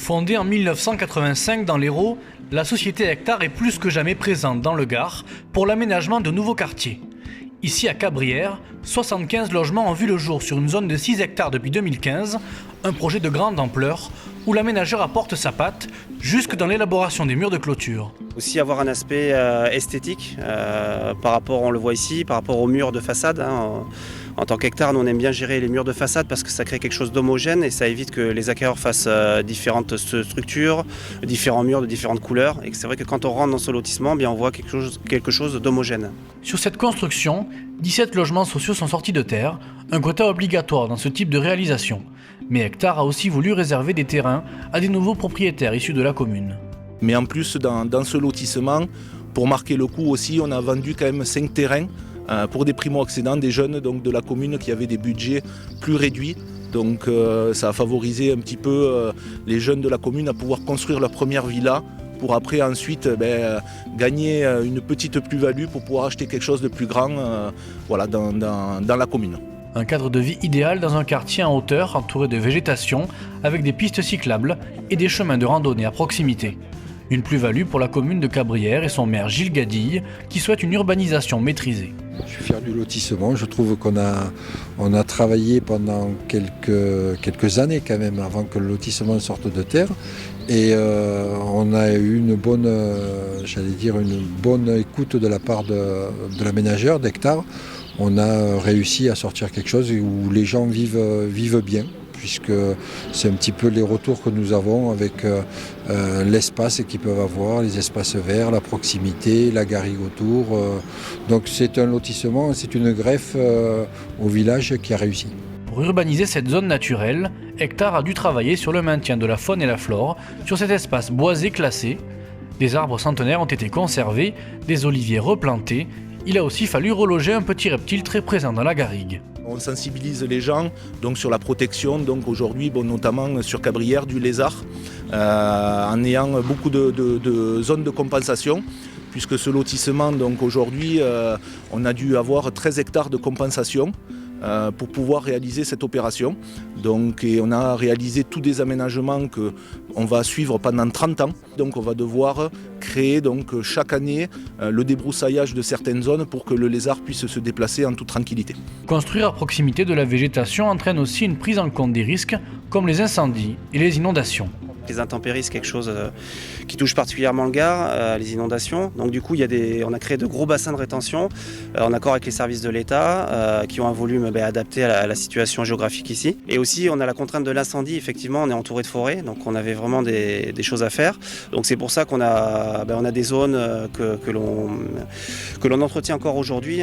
Fondée en 1985 dans l'Hérault, la société Hectare est plus que jamais présente dans le Gard pour l'aménagement de nouveaux quartiers. Ici à Cabrières, 75 logements ont vu le jour sur une zone de 6 hectares depuis 2015, un projet de grande ampleur où l'aménageur apporte sa patte jusque dans l'élaboration des murs de clôture. Aussi avoir un aspect esthétique par rapport, on le voit ici, par rapport aux murs de façade. En tant qu'Hectare, nous on aime bien gérer les murs de façade parce que ça crée quelque chose d'homogène et ça évite que les acquéreurs fassent différentes structures, différents murs de différentes couleurs. Et c'est vrai que quand on rentre dans ce lotissement, bien on voit quelque chose d'homogène. Sur cette construction, 17 logements sociaux sont sortis de terre, un quota obligatoire dans ce type de réalisation. Mais Hectare a aussi voulu réserver des terrains à des nouveaux propriétaires issus de la commune. Mais en plus, dans ce lotissement, pour marquer le coup aussi, on a vendu quand même 5 terrains pour des primo-accédants, des jeunes donc, de la commune qui avaient des budgets plus réduits. Donc ça a favorisé un petit peu les jeunes de la commune à pouvoir construire leur première villa pour après ensuite gagner une petite plus-value pour pouvoir acheter quelque chose de plus grand dans la commune. Un cadre de vie idéal dans un quartier en hauteur entouré de végétation avec des pistes cyclables et des chemins de randonnée à proximité. Une plus-value pour la commune de Cabrières et son maire Gilles Gadille qui souhaite une urbanisation maîtrisée. Je suis fier du lotissement, je trouve qu'on a travaillé pendant quelques années quand même avant que le lotissement sorte de terre et on a eu une bonne écoute de la part de l'aménageur d'Hectare. On a réussi à sortir quelque chose où les gens vivent bien, puisque c'est un petit peu les retours que nous avons avec l'espace qu'ils peuvent avoir, les espaces verts, la proximité, la garrigue autour. Donc c'est un lotissement, c'est une greffe au village qui a réussi. Pour urbaniser cette zone naturelle, Hectare a dû travailler sur le maintien de la faune et la flore sur cet espace boisé classé. Des arbres centenaires ont été conservés, des oliviers replantés. Il a aussi fallu reloger un petit reptile très présent dans la garrigue. On sensibilise les gens donc, sur la protection, donc aujourd'hui notamment sur Cabrières, du lézard, en ayant beaucoup de zones de compensation, puisque ce lotissement, donc aujourd'hui, on a dû avoir 13 hectares de compensation pour pouvoir réaliser cette opération. Donc, et on a réalisé tous des aménagements qu'on va suivre pendant 30 ans. Donc on va devoir créer donc, chaque année le débroussaillage de certaines zones pour que le lézard puisse se déplacer en toute tranquillité. Construire à proximité de la végétation entraîne aussi une prise en compte des risques comme les incendies et les inondations. Les intempéries, c'est quelque chose qui touche particulièrement le Gard, les inondations. Donc du coup, on a créé de gros bassins de rétention en accord avec les services de l'État qui ont un volume adapté à la situation géographique ici. Et aussi, on a la contrainte de l'incendie. Effectivement, on est entouré de forêts, donc on avait vraiment des choses à faire. Donc c'est pour ça qu'on a, on a des zones que l'on entretient encore aujourd'hui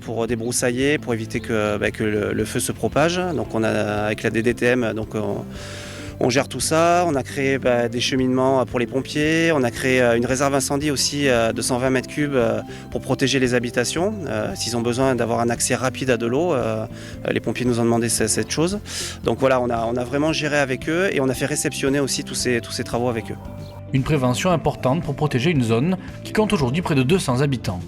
pour débroussailler, pour éviter que le feu se propage. Donc on a avec la DDTM, donc on gère tout ça, on a créé des cheminements pour les pompiers, on a créé une réserve incendie aussi de 120 mètres cubes pour protéger les habitations. S'ils ont besoin d'avoir un accès rapide à de l'eau, les pompiers nous ont demandé cette chose. Donc voilà, on a vraiment géré avec eux et on a fait réceptionner aussi tous ces travaux avec eux. Une prévention importante pour protéger une zone qui compte aujourd'hui près de 200 habitants.